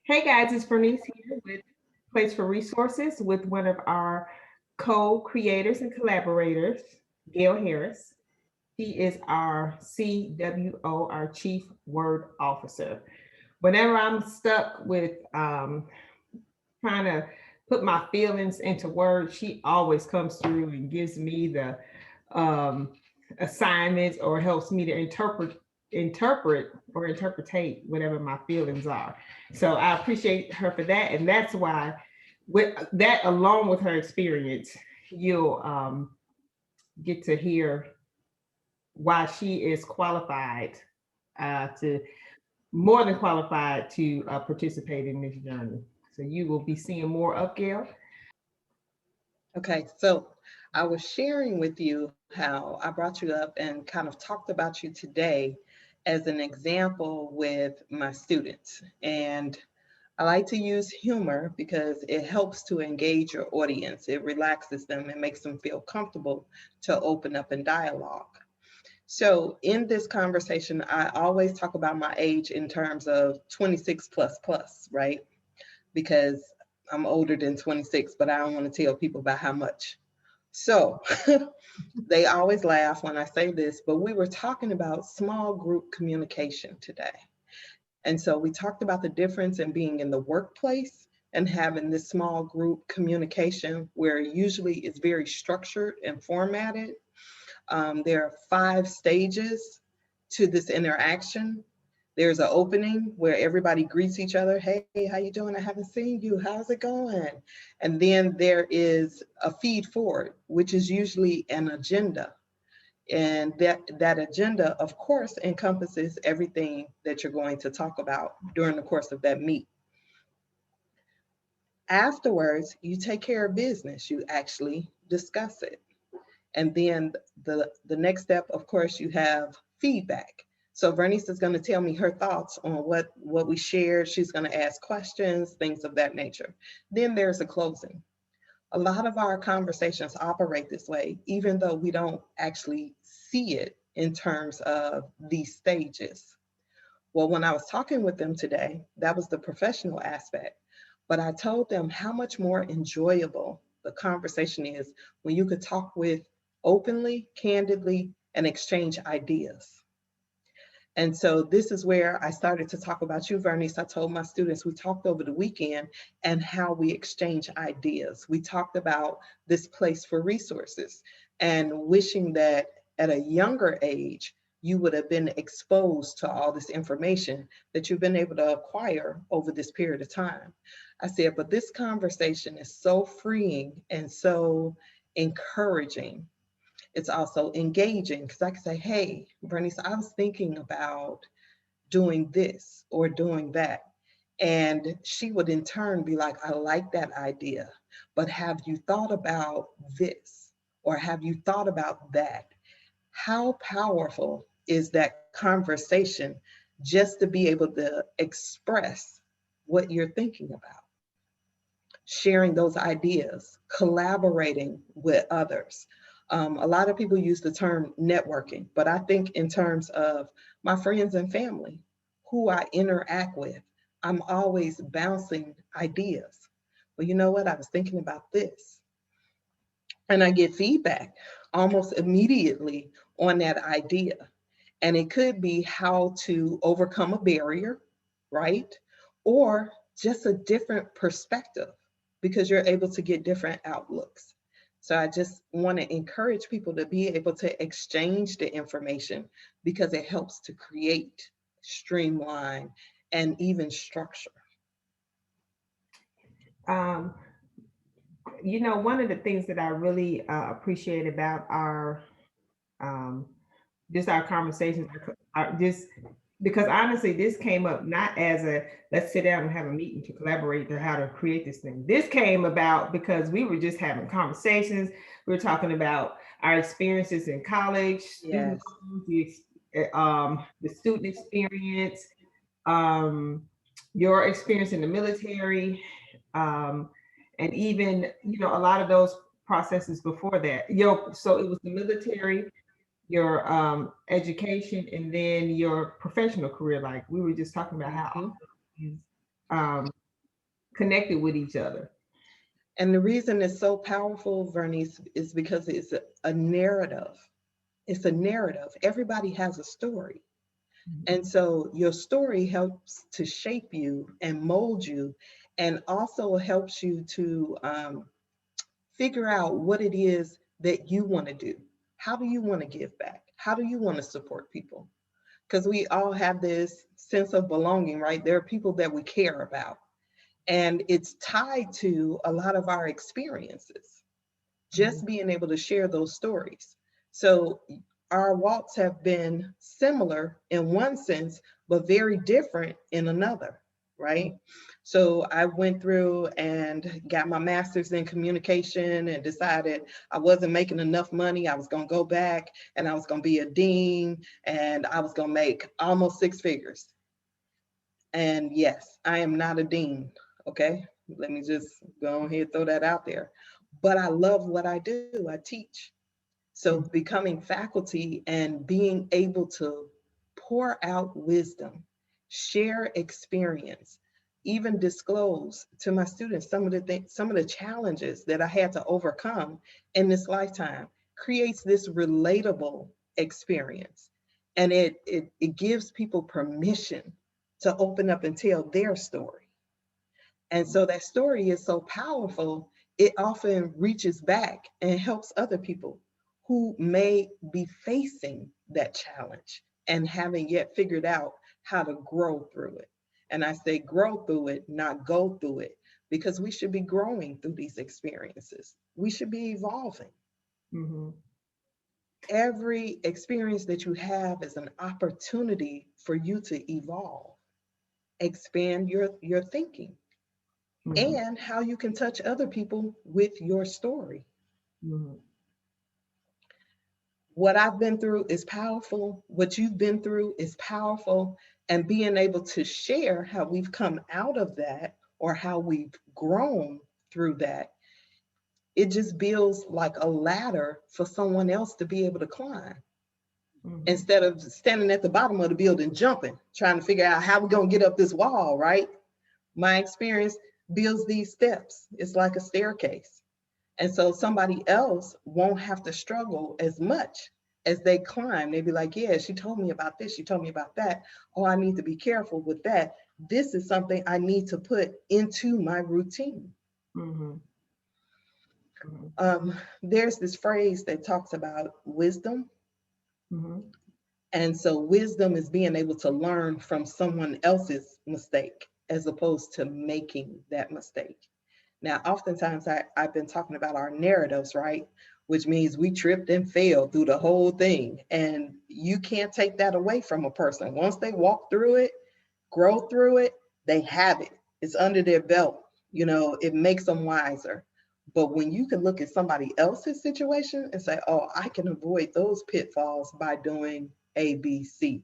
Hey guys, it's Bernice here with Place for Resources with one of our co-creators and collaborators, Gail Harris. She is our CWO, our Chief Word Officer. Whenever I'm stuck with trying to put my feelings into words, she always comes through and gives me the um, assignments or helps me to interpret or interpretate whatever my feelings are. So I appreciate her for that, and that's why with that along with her experience, you'll get to hear why she is qualified to more than qualified to participate in this journey. So you will be seeing more of Gail. Okay, so I was sharing with you how I brought you up and kind of talked about you today as an example with my students. And I like to use humor because it helps to engage your audience. It relaxes them and makes them feel comfortable to open up and dialogue. So in this conversation, I always talk about my age in terms of 26 plus plus, right? Because I'm older than 26, but I don't want to tell people about how much. So they always laugh when I say this, but we were talking about small group communication today. And so we talked about the difference in being in the workplace and having this small group communication where usually it's very structured and formatted. There are 5 stages to this interaction. There's an opening where everybody greets each other. Hey, how you doing? I haven't seen you. How's it going? And then there is a feed forward, which is usually an agenda. And that agenda, of course, encompasses everything that you're going to talk about during the course of that meet. Afterwards, you take care of business. You actually discuss it. And then the next step, of course, you have feedback. So Vernice is going to tell me her thoughts on what we shared. She's going to ask questions, things of that nature. Then there's a closing. A lot of our conversations operate this way, even though we don't actually see it in terms of these stages. Well, when I was talking with them today, that was the professional aspect. But I told them how much more enjoyable the conversation is when you could talk with openly, candidly, and exchange ideas. And so this is where I started to talk about you, Vernice. I told my students, we talked over the weekend and how we exchange ideas. We talked about this place for resources and wishing that at a younger age, you would have been exposed to all this information that you've been able to acquire over this period of time. I said, but this conversation is so freeing and so encouraging. It's also engaging because I can say, hey, Bernice, I was thinking about doing this or doing that. And she would in turn be like, I like that idea, but have you thought about this? Or have you thought about that? How powerful is that conversation just to be able to express what you're thinking about? Sharing those ideas, collaborating with others. A lot of people use the term networking, but I think in terms of my friends and family who I interact with, I'm always bouncing ideas. Well, you know what? I was thinking about this. And I get feedback almost immediately on that idea. And it could be how to overcome a barrier, right? Or just a different perspective because you're able to get different outlooks. So I just want to encourage people to be able to exchange the information because it helps to create, streamline, and even structure. Um, one of the things that I really appreciate about our um, just our conversations, just because honestly, this came up not as a let's sit down and have a meeting to collaborate on how to create this thing. This came about because we were just having conversations. We were talking about our experiences in college, student Yes. loans, the student experience, um, your experience in the military, um, and even a lot of those processes before that. So it was the military, your education, and then your professional career. Like we were just talking about how Mhm. um, connected with each other. And the reason it's so powerful, Vernice, is because it's a narrative. It's a narrative. Everybody has a story. Mhm. And so your story helps to shape you and mold you, and also helps you to figure out what it is that you want to do. How do you want to give back? How do you want to support people? Because we all have this sense of belonging, right? There are people that we care about, and it's tied to a lot of our experiences, Mhm. just being able to share those stories. So our walks have been similar in one sense, but very different in another, right? So I went through and got my master's in communication and decided I wasn't making enough money. I was going to go back and I was going to be a dean and I was going to make almost six figures. And yes, I am not a dean. Okay. Let me just go ahead and throw that out there. But I love what I do. I teach. So Mhm. becoming faculty and being able to pour out wisdom, share experience, even disclose to my students some of the things, some of the challenges that I had to overcome in this lifetime creates this relatable experience. And it gives people permission to open up and tell their story. And so that story is so powerful, it often reaches back and helps other people who may be facing that challenge and haven't yet figured out how to grow through it. And I say grow through it, not go through it, because we should be growing through these experiences. We should be evolving. Mhm. Every experience that you have is an opportunity for you to evolve, expand your thinking, Mhm. and how you can touch other people with your story. Mhm. What I've been through is powerful. What you've been through is powerful. And being able to share how we've come out of that or how we've grown through that, it just builds like a ladder for someone else to be able to climb Mhm. instead of standing at the bottom of the building jumping, trying to figure out how we're going to get up this wall, right? My experience builds these steps. It's like a staircase. And so somebody else won't have to struggle as much as they climb. They'd be like, yeah, she told me about this. She told me about that. Oh, I need to be careful with that. This is something I need to put into my routine. Mhm. Mhm. There's this phrase that talks about wisdom. Mhm. And so wisdom is being able to learn from someone else's mistake as opposed to making that mistake. Now, oftentimes I've been talking about our narratives, right? Which means we tripped and failed through the whole thing. And you can't take that away from a person. Once they walk through it, grow through it, they have it. It's under their belt. It makes them wiser. But when you can look at somebody else's situation and say, oh, I can avoid those pitfalls by doing A, B, C,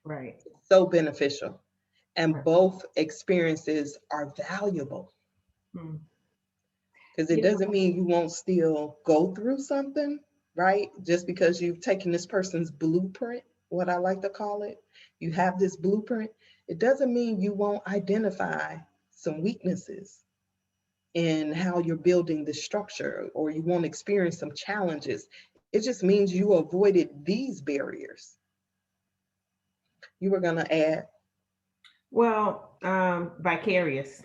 Right. it's so beneficial. And Right. both experiences are valuable. Mm. Because it You know, doesn't mean you won't still go through something, right? Just because you've taken this person's blueprint, what I like to call it, you have this blueprint, it doesn't mean you won't identify some weaknesses in how you're building the structure or you won't experience some challenges. It just means you avoided these barriers. You were going to add. well, vicarious,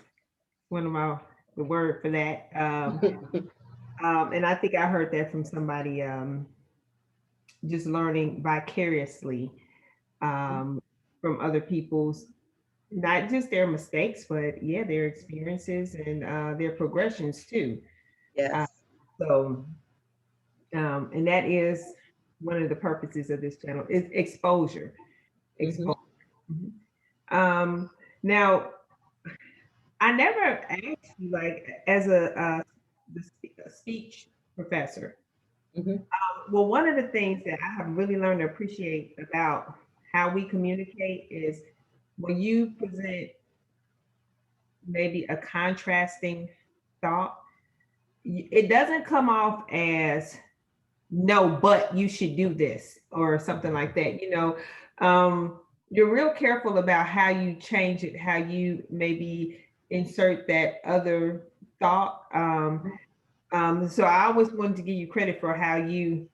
one of my the word for that. And I think I heard that from somebody. Just learning vicariously from other people's, not just their mistakes, but yeah, their experiences and their progressions too. Uh, Yes. so, and that is one of the purposes of this channel is exposure. Hmm. Exposure. Mhm. Now, I never asked you, like, as a speech professor. Hmm. Well, one of the things that I have really learned to appreciate about how we communicate is when you present maybe a contrasting thought, it doesn't come off as no, but you should do this or something like that. Um, you're real careful about how you change it, how you maybe insert that other thought. So I always wanted to give you credit for how you,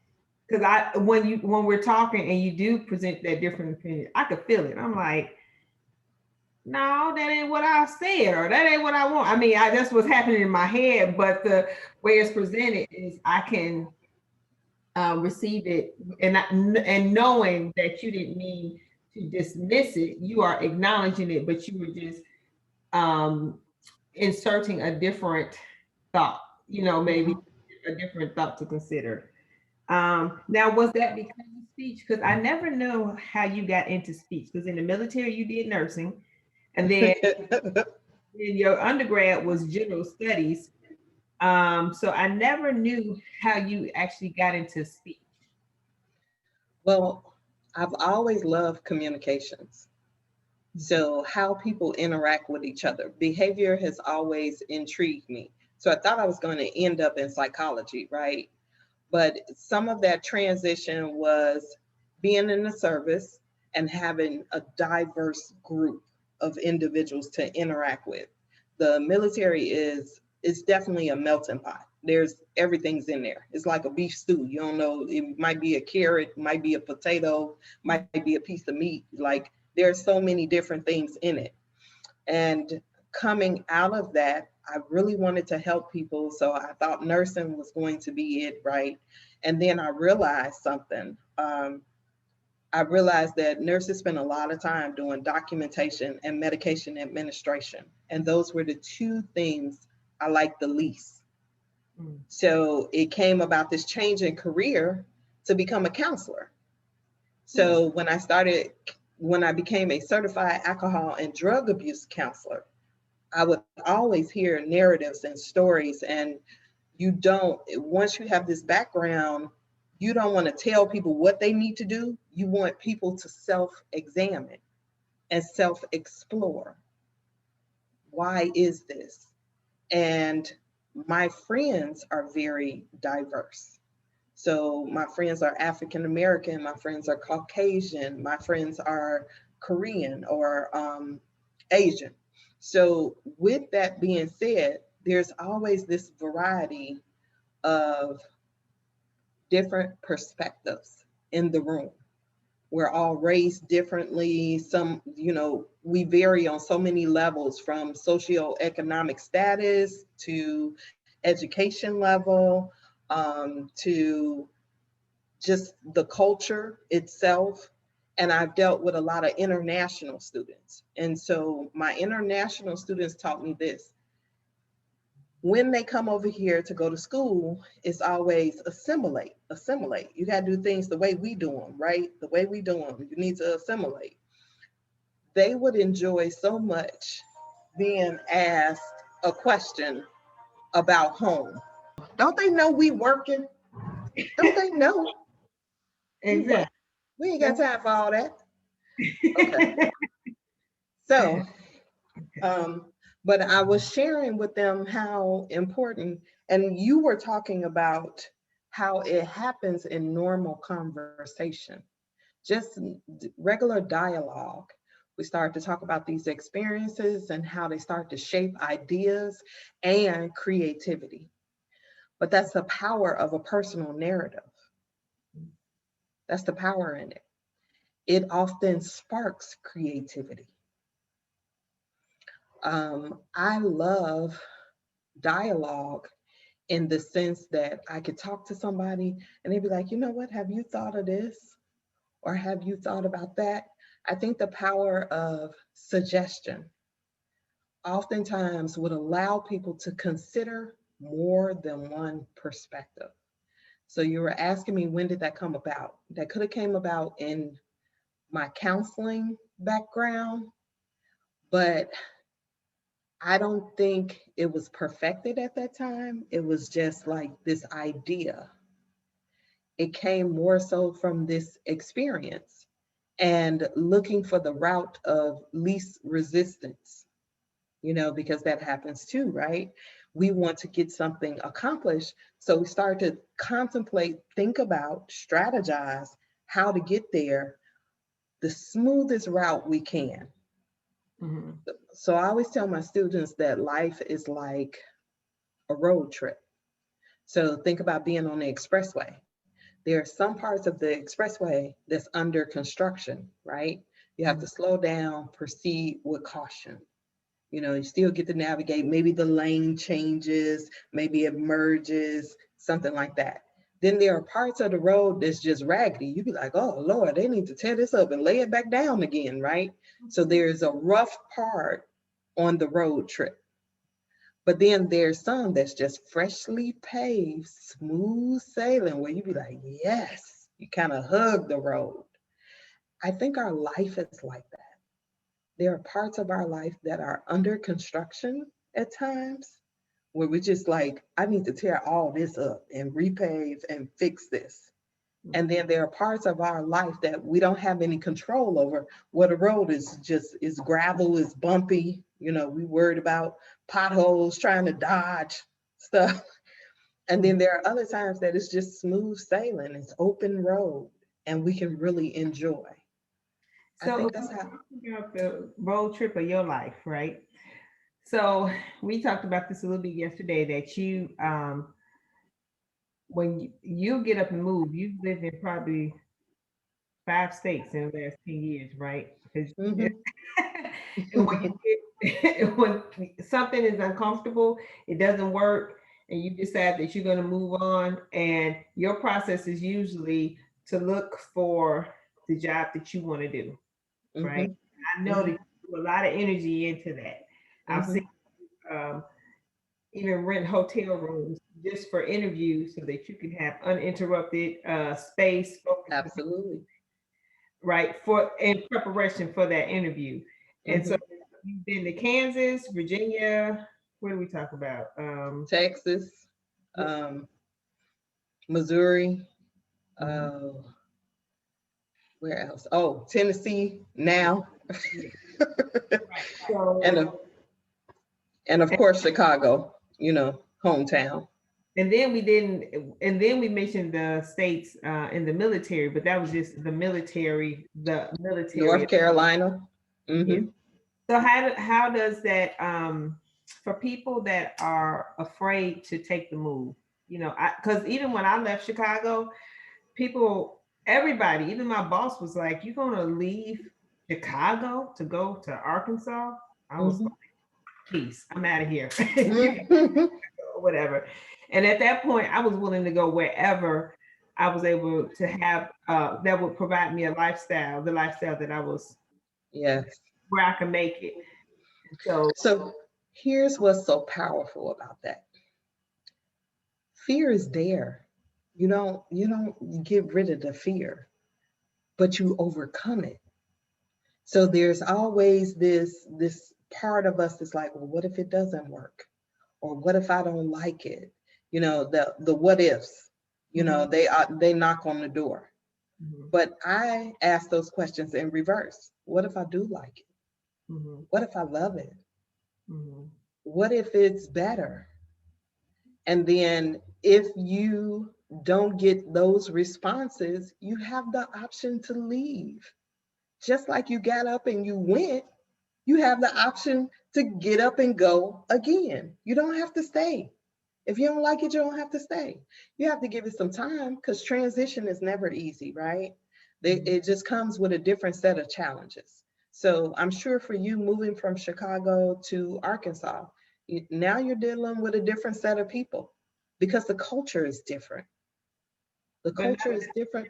because when we're talking and you do present that different opinion, I could feel it. I'm like, no, that ain't what I said, or that ain't what I want. I mean, that's what's happening in my head, but the way it's presented is I can receive it, and knowing that you didn't mean to dismiss it, you are acknowledging it, but you were just um, inserting a different thought, maybe Mhm. a different thought to consider. Now, was that because of speech? Because I never know how you got into speech. Because in the military, you did nursing, and then your undergrad was general studies. So I never knew how you actually got into speech. Well, I've always loved communications. So, how people interact with each other. Behavior has always intrigued me. So, I thought I was going to end up in psychology, right? But some of that transition was being in the service and having a diverse group of individuals to interact with. The military is definitely a melting pot. There's everything's in there. It's like a beef stew. You don't know, it might be a carrot, might be a potato, might be a piece of meat. Like there's so many different things in it. And coming out of that, I really wanted to help people. So I thought nursing was going to be it, right? And then I realized something. I realized that nurses spend a lot of time doing documentation and medication administration. And those were the two things I liked the least. Mm. So it came about this change in career to become a counselor. Mm. So when I became a certified alcohol and drug abuse counselor, I would always hear narratives and stories, and once you have this background, you don't want to tell people what they need to do. You want people to self examine and self explore. Why is this? And my friends are very diverse. So my friends are African American, my friends are Caucasian, my friends are Korean or Asian. So with that being said, there's always this variety of different perspectives in the room. We're all raised differently. We vary on so many levels from socioeconomic status to education level, to just the culture itself. And I've dealt with a lot of international students. And so my international students taught me this: when they come over here to go to school, it's always assimilate, assimilate. You got to do things the way we do them, right? The way we do them. You need to assimilate. They would enjoy so much being asked a question about home. Don't they know we working? Don't they know we work? Exactly. We ain't got time for all that. Okay. So, um, but I was sharing with them how important, and you were talking about how it happens in normal conversation, just regular dialogue. We start to talk about these experiences and how they start to shape ideas and creativity. But that's the power of a personal narrative. That's the power in it. It often sparks creativity. I love dialogue in the sense that I could talk to somebody and they'd be like, you know what, have you thought of this? Or have you thought about that? I think the power of suggestion oftentimes would allow people to consider more than one perspective. So you were asking me, when did that come about? That could have came about in my counseling background, but I don't think it was perfected at that time. It was just like this idea. It came more so from this experience and looking for the route of least resistance, because that happens too, right? We want to get something accomplished. So we start to contemplate, think about, strategize how to get there the smoothest route we can. Mhm. So I always tell my students that life is like a road trip. So think about being on the expressway. There are some parts of the expressway that's under construction, right? You have to slow down, proceed with caution. You know, you still get to navigate. Maybe the lane changes, maybe it merges, something like that. Then there are parts of the road that's just raggedy. You'd be like, oh Lord, they need to tear this up and lay it back down again, right? So there's a rough part on the road trip. But then there's some that's just freshly paved, smooth sailing, where you be like, yes, you kind of hug the road. I think our life is like that. There are parts of our life that are under construction at times where we're just like, I need to tear all this up and repave and fix this. And then there are parts of our life that we don't have any control over, where the road is just is gravel, is bumpy. You know, we worried about potholes, trying to dodge stuff. And then there are other times that it's just smooth sailing, it's open road, and we can really enjoy. I So think that's how. about the road trip of your life, right? So we talked about this a little bit yesterday that you when you get up and move, you've lived in probably 5 states in the last 10 years, right? 'Cause- Mhm. and when you get, when something is uncomfortable, it doesn't work, and you decide that you're going to move on, and your process is usually to look for the job that you want to do, right? Mhm. I know that Mhm. you put a lot of energy into that. I've seen Mhm. um, even rent hotel rooms just for interviews so that you can have uninterrupted space, focus, Absolutely. right, for in preparation for that interview. And so Mhm. you've been to Kansas, Virginia. What do we talk about? Texas, What, um, Missouri, mhm. uh, where else? Oh, Tennessee now, Yeah, right. So and of course Chicago. You know, hometown. and then we didn't, and then we mentioned the states in the military, but that was just the military. North Carolina. Yeah. Mm-hmm. So how does that for people that are afraid to take the move, you know, because even when I left Chicago, people, everybody, even my boss was like, "You're gonna leave Chicago to go to Arkansas?" I was Mm-hmm. like, "Peace, I'm out of here." You can Mm-hmm. go, whatever. And at that point, I was willing to go wherever I was able to have that would provide me a lifestyle, the lifestyle that I was Yes. where I can make it. So So here's what's so powerful about that. Fear is there. You don't get rid of the fear, but you overcome it. So there's always this part of us that's like, well, what if it doesn't work? Or what if I don't like it? You know, the what ifs, mhm, they knock on the door. mhm, But I ask those questions in reverse. What if I do like it? mhm, What if I love it? mhm, What if it's better? And then if you don't get those responses, you have the option to leave. Just like you got up and you went, you have the option to get up and go again. You don't have to stay. If you don't like it, you don't have to stay. You have to give it some time because transition is never easy, right? mhm. It just comes with a different set of challenges. So I'm sure for you moving from Chicago to Arkansas, now you're dealing with a different set of people because the culture is different. The But culture is different.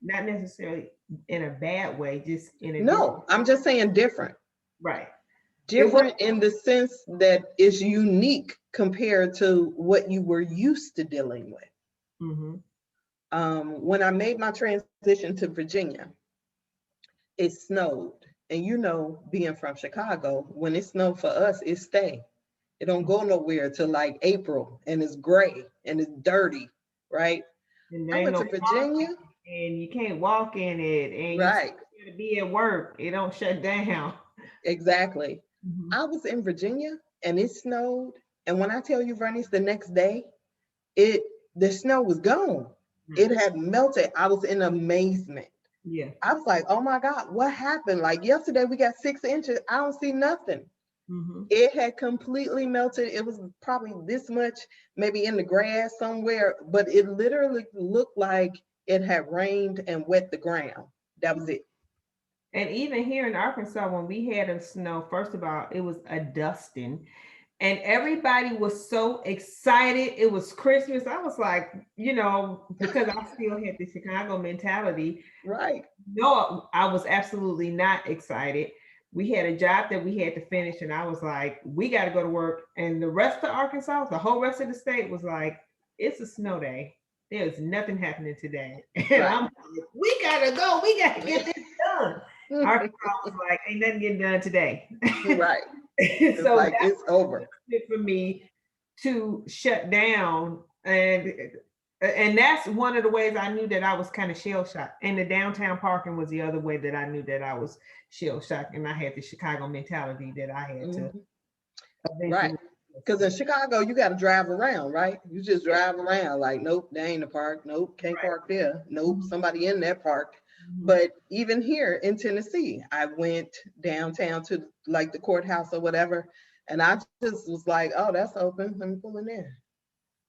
not necessarily in a bad way, just in a different, No, I'm just saying different. right. It was, Different in the sense that is unique compared to what you were used to dealing with. mhm, When I made my transition to Virginia, it snowed. And you know, being from Chicago, when it snowed for us, it stay. It don't go nowhere till like April and it's gray and it's dirty, right? and I there ain't went no to Virginia, parking, and you can't walk in it, and you right, still gotta be at work. It don't shut down. exactly. Mhm, I was in Virginia and it snowed. And when I tell you, Vernice, the next day, it the snow was gone. It mhm, had melted. I was in amazement. Yeah. I was like, oh my God, what happened? Like yesterday we got 6 inches. I don't see nothing. Hmm. It had completely melted. It was probably this much, maybe in the grass somewhere, but it literally looked like it had rained and wet the ground. That was it. And even here in Arkansas, when we had a snow, first of all, it was a dusting, and everybody was so excited. It was Christmas. I was like, because I still had the Chicago mentality. Right. No, I was absolutely not excited. We had a job that we had to finish, and I was like, we got to go to work. And the rest of Arkansas, the whole rest of the state was like, it's a snow day. There's nothing happening today. And Right. I'm like, we got to go. We got to get this done. Arkansas was like, ain't nothing getting done today. Right. It's So like that's it's over. it for me to shut down. And that's one of the ways I knew that I was kind of shell shocked. And the downtown parking was the other way that I knew that I was shell shocked. And I had the Chicago mentality that I had to Mhm. Right. eventually. Because in Chicago, you got to drive around, right? You just drive around like, nope, they ain't a park. Nope, can't Right. park there. Nope, Mhm. somebody in that park. Mhm. But even here in Tennessee, I went downtown to like the courthouse or whatever, and I just was like, oh, that's open. Let me pull in there.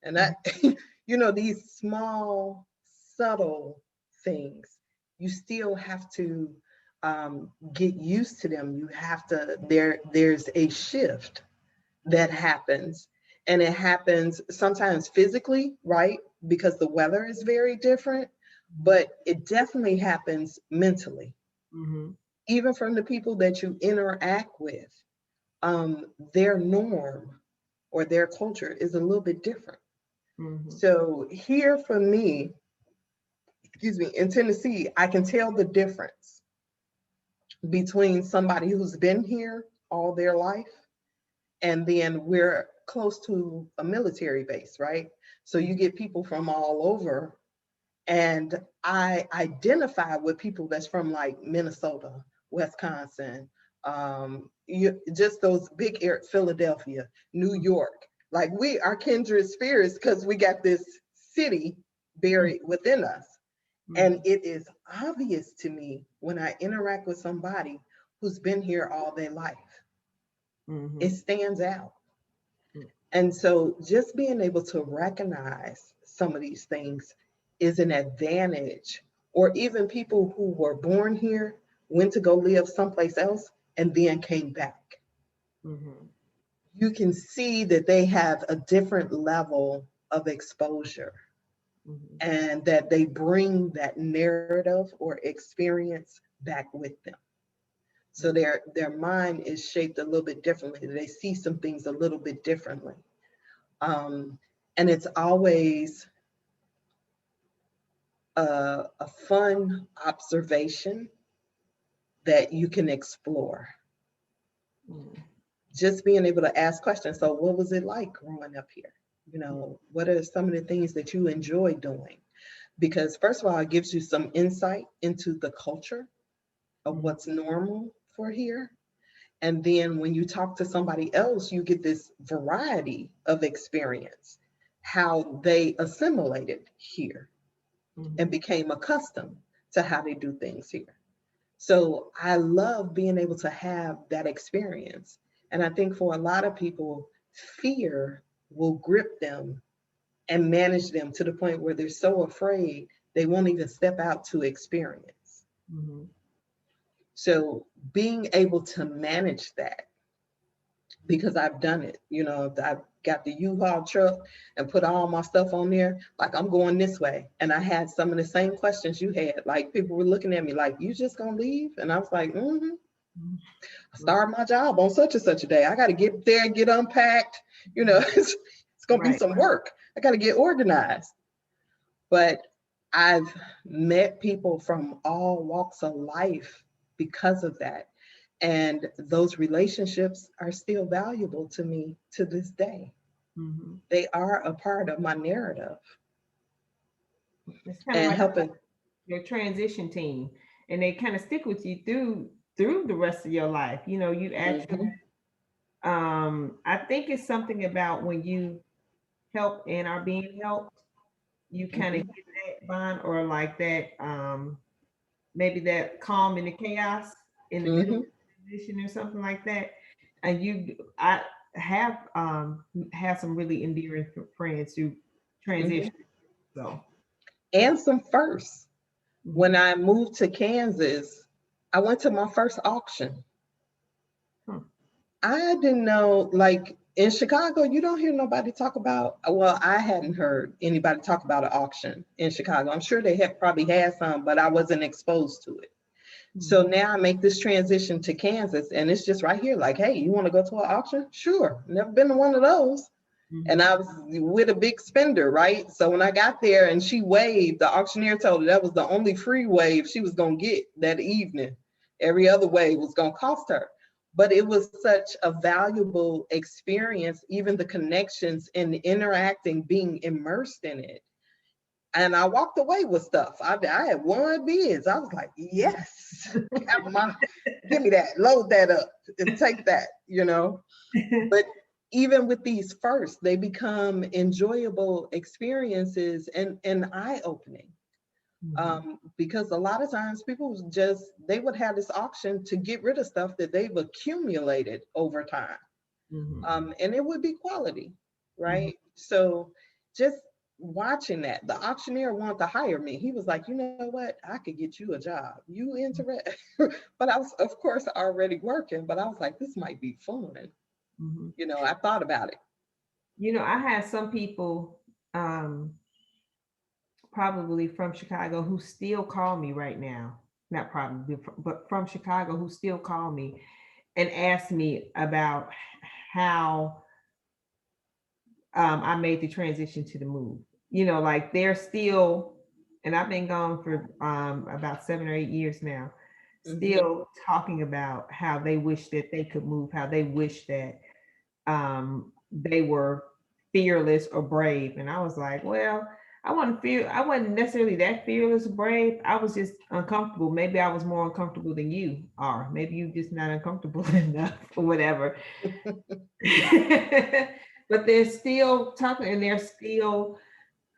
And that, these small, subtle things, you still have to get used to them. You have to, there's a shift that happens. And it happens sometimes physically, right? Because the weather is very different, but it definitely happens mentally, Mhm. even from the people that you interact with. Their norm or their culture is a little bit different. Mhm. So here for me, excuse me, in Tennessee, I can tell the difference between somebody who's been here all their life, and then we're close to a military base, right? So you get people from all over, and I identify with people that's from like Minnesota, Wisconsin, just those big air, Philadelphia, New York. Like we are kindred spirits because we got this city buried within us. And Mhm. it is obvious to me when I interact with somebody who's been here all their life. It Mhm. stands out. And so just being able to recognize some of these things is an advantage. Or even people who were born here, went to go live someplace else, and then came back. Mhm. You can see that they have a different level of exposure Mhm. and that they bring that narrative or experience back with them. So their mind is shaped a little bit differently. They see some things a little bit differently. Um, and it's always a fun observation that you can explore. Mhm. Just being able to ask questions. So, what was it like growing up here? What are some of the things that you enjoy doing? Because, first of all, it gives you some insight into the culture of Mhm. what's normal for here. And then when you talk to somebody else, you get this variety of experience, how they assimilated here and Mhm. became accustomed to how they do things here. So I love being able to have that experience. And I think for a lot of people, fear will grip them and manage them to the point where they're so afraid they won't even step out to experience. Mhm. So being able to manage that, because I've done it, I've got the U-Haul truck and put all my stuff on there, like I'm going this way. And I had some of the same questions you had. Like people were looking at me like, you just gonna leave? And I was like, Mhm. I started my job on such and such a day. I got to get there and get unpacked. It's going to be Right. some work. I got to get organized. But I've met people from all walks of life because of that. And those relationships are still valuable to me to this day. Mhm. They are a part of my narrative It's kind of and like helping. your transition team, and they kind of stick with you through the rest of your life. You actually, Mhm, I think it's something about when you help and are being helped, you kind of mhm, get that bond or like that maybe that calm in the chaos in the middle of Hmm. the transition or something like that. And I have some really endearing friends who transition. Hmm. So, And some firsts. mhm. When I moved to Kansas, I went to my first auction. Hmm. I didn't know, like in Chicago, you don't hear nobody talk about, well, I hadn't heard anybody talk about an auction in Chicago. I'm sure they had probably had some, but I wasn't exposed to it. So Mhm. now I make this transition to Kansas and it's just right here, like, hey, you want to go to an auction? Sure. Never been to one of those. And Mhm. I was with a big spender, right? So when I got there and she waved, the auctioneer told her that was the only free wave she was going to get that evening. Every other wave was going to cost her. But it was such a valuable experience, even the connections and the interacting, being immersed in it. And I walked away with stuff. I had won bids. I was like, yes, have my, give me that, load that up and take that, you know. But even with these first, they become enjoyable experiences and eye-opening. Mhm. Because a lot of times people just, they would have this auction to get rid of stuff that they've accumulated over time. Mhm. And it would be quality, Mhm. right? So just watching that, the auctioneer wanted to hire me. He was like, you know what? I could get you a job. You interested? But I was, of course, already working, but I was like, this might be fun. Mhm. You know, I thought about it. I had some people, um, probably from Chicago, who still call me right now. Not probably, but from Chicago, who still call me and ask me about how I made the transition to the move. Like they're still, and I've been gone for about 7 or 8 years now, Hmm. still talking about how they wish that they could move, how they wish that they were fearless or brave. And I was like, well, I wasn't necessarily that fearless or brave. I was just uncomfortable. Maybe I was more uncomfortable than you are. Maybe you're just not uncomfortable enough or whatever. But they're still talking and they're still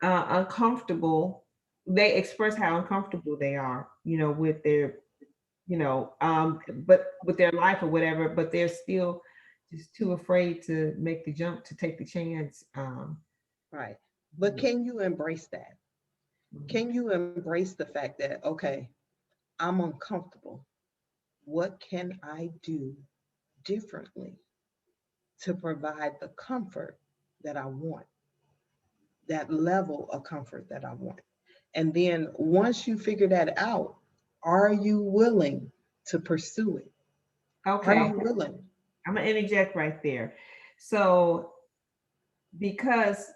uncomfortable. They express how uncomfortable they are, with their, but with their life or whatever, but they're still just too afraid to make the jump, to take the chance. Right. But can you embrace that? Mhm. Can you embrace the fact that, okay, I'm uncomfortable. What can I do differently to provide the comfort that I want, that level of comfort that I want? And then once you figure that out, are you willing to pursue it? Are Okay, you willing? I'm gonna interject right there. So, because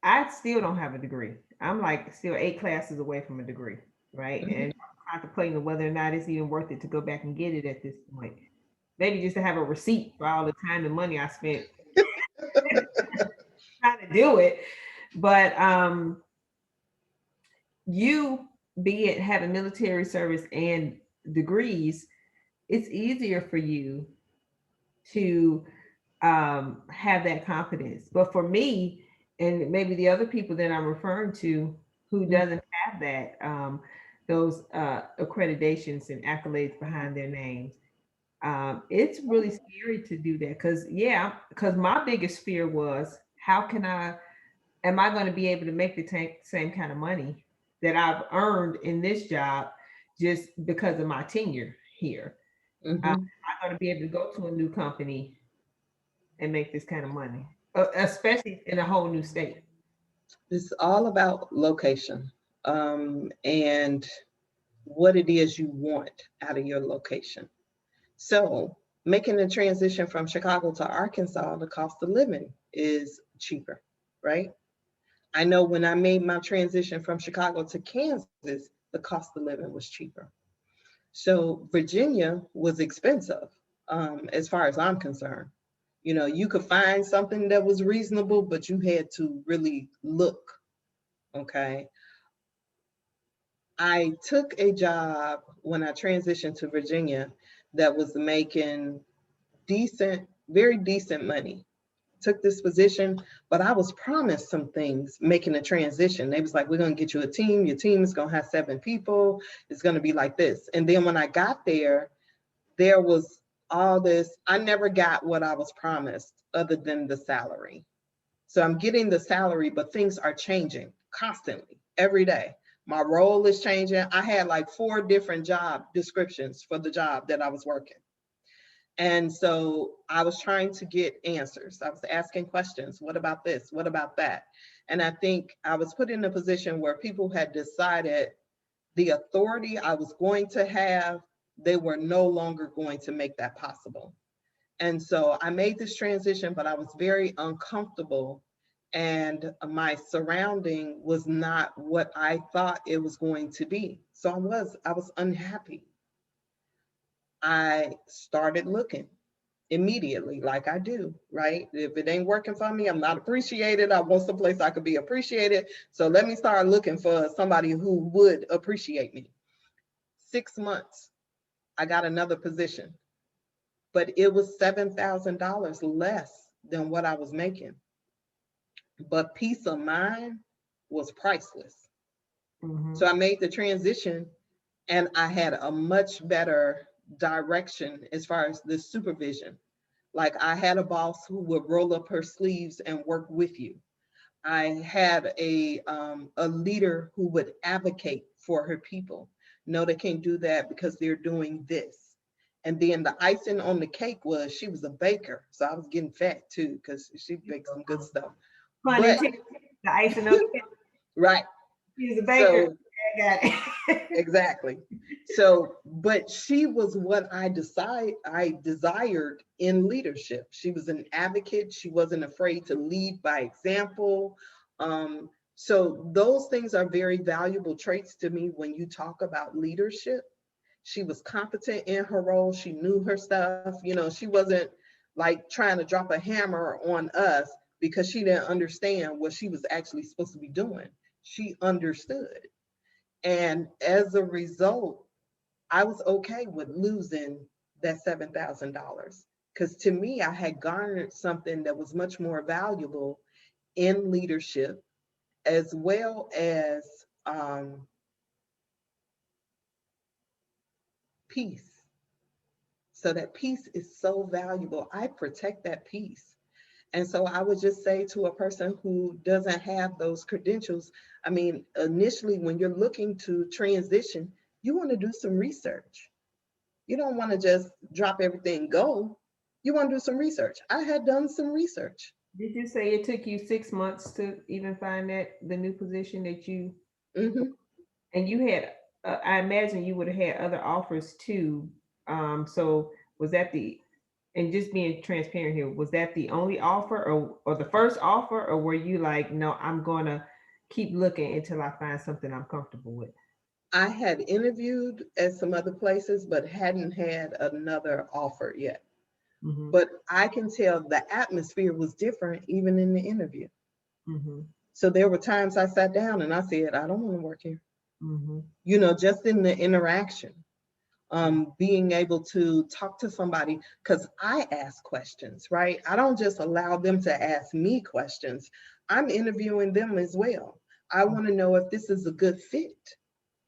I still don't have a degree, I'm like still 8 classes away from a degree, right? Mhm. And contemplating whether or not it's even worth it to go back and get it at this point. Maybe just to have a receipt for all the time and money I spent trying to do it. But you, be it having military service and degrees, it's easier for you to have that confidence. But for me, and maybe the other people that I'm referring to who doesn't have that, those accreditations and accolades behind their names, it's really scary to do that. Because my biggest fear was, how can am I going to be able to make the same kind of money that I've earned in this job just because of my tenure here? Am Mhm. I going to be able to go to a new company and make this kind of money, especially in a whole new state? It's all about location, and what it is you want out of your location. So, making the transition from Chicago to Arkansas, the cost of living is cheaper, right? I know when I made my transition from Chicago to Kansas, the cost of living was cheaper. So, Virginia was expensive, as far as I'm concerned. You know, you could find something that was reasonable, but you had to really look. Okay. I took a job when I transitioned to Virginia that was making decent, very decent money. took this position, but I was promised some things making a transition. They was like, we're going to get you a team. Your team is going to have 7 people. It's going to be like this. And then when I got there, there was all this. I never got what I was promised other than the salary. So I'm getting the salary, but things are changing constantly every day. My role is changing. I had like 4 different job descriptions for the job that I was working. And so I was trying to get answers. I was asking questions. What about this? What about that? And I think I was put in a position where people had decided the authority I was going to have, they were no longer going to make that possible. And so I made this transition, but I was very uncomfortable, and my surrounding was not what I thought it was going to be. So I was unhappy. I started looking immediately, like I do, right? If it ain't working for me, I'm not appreciated. I want some place I could be appreciated. So let me start looking for somebody who would appreciate me. 6 months, I got another position, but it was $7,000 less than what I was making. But peace of mind was priceless. Mhm. So I made the transition, and I had a much better direction as far as the supervision. Like, I had a boss who would roll up her sleeves and work with you. I had a leader who would advocate for her people. No, they can't do that because they're doing this. And then the icing on the cake was she was a baker. So I was getting fat too because she baked some good stuff. Pun But intended. The icing on the cake. right. She's a baker. So I got it. exactly. So, but she was what I desired in leadership. She was an advocate. She wasn't afraid to lead by example. So those things are very valuable traits to me when you talk about leadership. She was competent in her role. She knew her stuff. She wasn't like trying to drop a hammer on us because she didn't understand what she was actually supposed to be doing. She understood. And as a result, I was okay with losing that $7,000 because to me, I had garnered something that was much more valuable in leadership, as well as peace. So that peace is so valuable. I protect that peace. And so I would just say to a person who doesn't have those credentials, I mean, initially, when you're looking to transition, you want to do some research. You don't want to just drop everything, go. You want to do some research. I had done some research. Did you say it took you 6 months to even find the new position that you, Hmm. and you had, I imagine you would have had other offers too. So was that and just being transparent here, was that the only offer, or the first offer, or were you like, no, I'm gonna keep looking until I find something I'm comfortable with? I had interviewed at some other places, but hadn't had another offer yet. Mm-hmm. But I can tell the atmosphere was different even in the interview. Mm-hmm. So there were times I sat down and I said, I don't want to work here. Mm-hmm. Just in the interaction, being able to talk to somebody, because I ask questions, right? I don't just allow them to ask me questions. I'm interviewing them as well. I want to know if this is a good fit.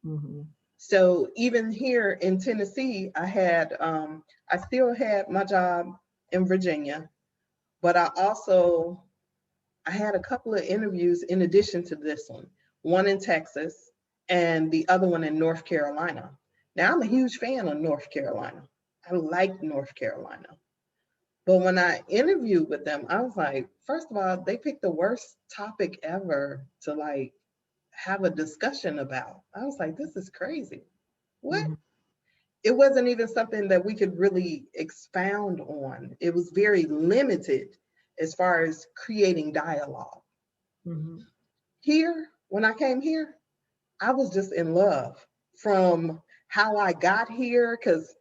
Mm-hmm. So even here in Tennessee, I still had my job in Virginia, but I had a couple of interviews in addition to this one in Texas and the other one in North Carolina. Now, I'm a huge fan of North Carolina. I like North Carolina. But when I interviewed with them, I was like, first of all, they picked the worst topic ever to like have a discussion about. I was like, this is crazy. What? Mm-hmm. It wasn't even something that we could really expound on. It was very limited as far as creating dialogue. Mm-hmm. Here, when I came here, I was just in love from how I got here. Because,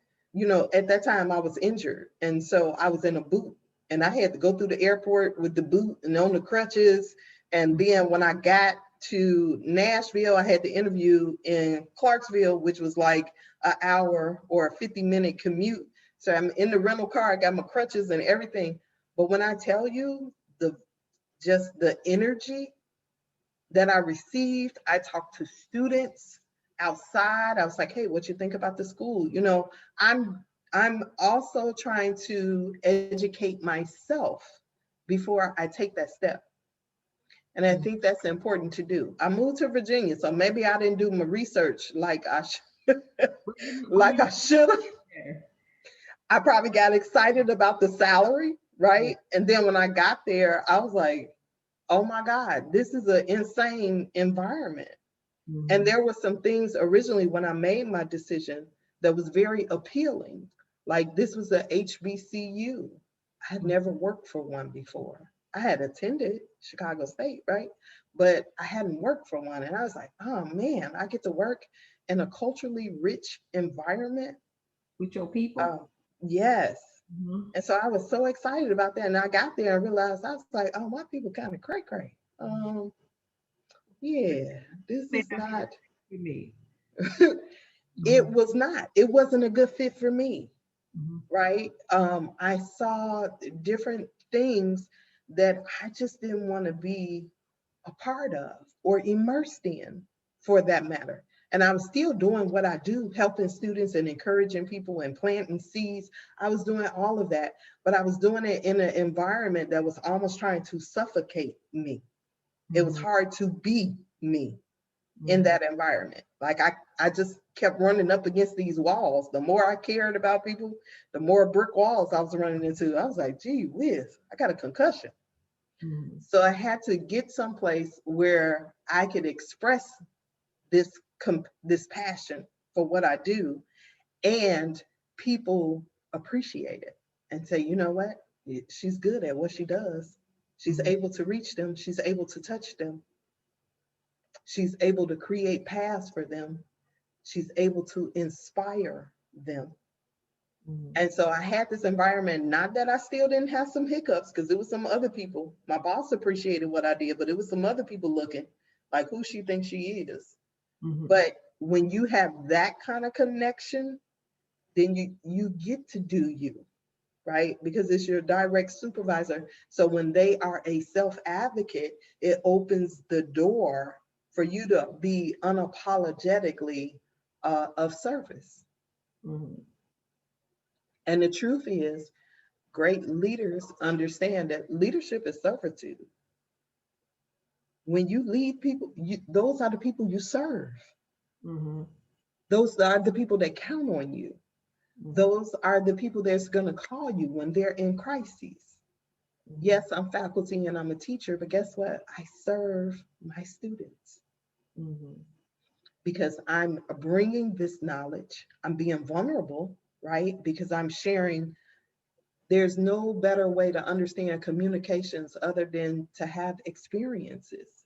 at that time I was injured. And so I was in a boot and I had to go through the airport with the boot and on the crutches. And then when I got to Nashville, I had to interview in Clarksville, which was like an hour or a 50-minute commute. So I'm in the rental car, I got my crutches and everything. But when I tell you, the just the energy that I received. I talked to students outside. I was like, hey, what you think about the school? You know, I'm also trying to educate myself before I take that step. And I think that's important to do. I moved to Virginia, so maybe I didn't do my research like I like I should have. there? I probably got excited about the salary, right? And then when I got there, I was like, oh my God, this is an insane environment. And there were some things originally when I made my decision that was very appealing. Like this was a HBCU. I had never worked for one before. I had attended Chicago State, right? But I hadn't worked for one. And I was like, oh man, I get to work in a culturally rich environment. With your people. Yes. Mhm. And so I was so excited about that. And I got there and realized I was like, oh, my people kind of cray cray. Yeah, this May is not be not, for me. it Mhm. was not, it wasn't a good fit for me, Mhm. right? I saw different things that I just didn't want to be a part of or immersed in for that matter. And I was still doing what I do, helping students and encouraging people and planting seeds. I was doing all of that, but I was doing it in an environment that was almost trying to suffocate me. It was Mhm. hard to be me in Mhm. that environment. Like I just kept running up against these walls. The more I cared about people, the more brick walls I was running into. I was like, gee whiz, I got a concussion. Mhm. So I had to get someplace where I could express this this passion for what I do, and people appreciate it and say, you know what, she's good at what she does. She's Mhm. able to reach them. She's able to touch them. She's able to create paths for them. She's able to inspire them. Mhm. And so I had this environment, not that I still didn't have some hiccups, because it was some other people. My boss appreciated what I did, but it was some other people looking like who she thinks she is. Mhm. But when you have that kind of connection, then you get to do you, right? Because it's your direct supervisor. So when they are a self-advocate, it opens the door for you to be unapologetically of service. Mhm. And the truth is, great leaders understand that leadership is servitude. When you lead people, those are the people you serve. Mhm. Those are the people that count on you. Mhm. Those are the people that's going to call you when they're in crises. Mhm. Yes, I'm faculty and I'm a teacher, but guess what? I serve my students Mhm. because I'm bringing this knowledge. I'm being vulnerable, right? Because I'm sharing. There's no better way to understand communications other than to have experiences.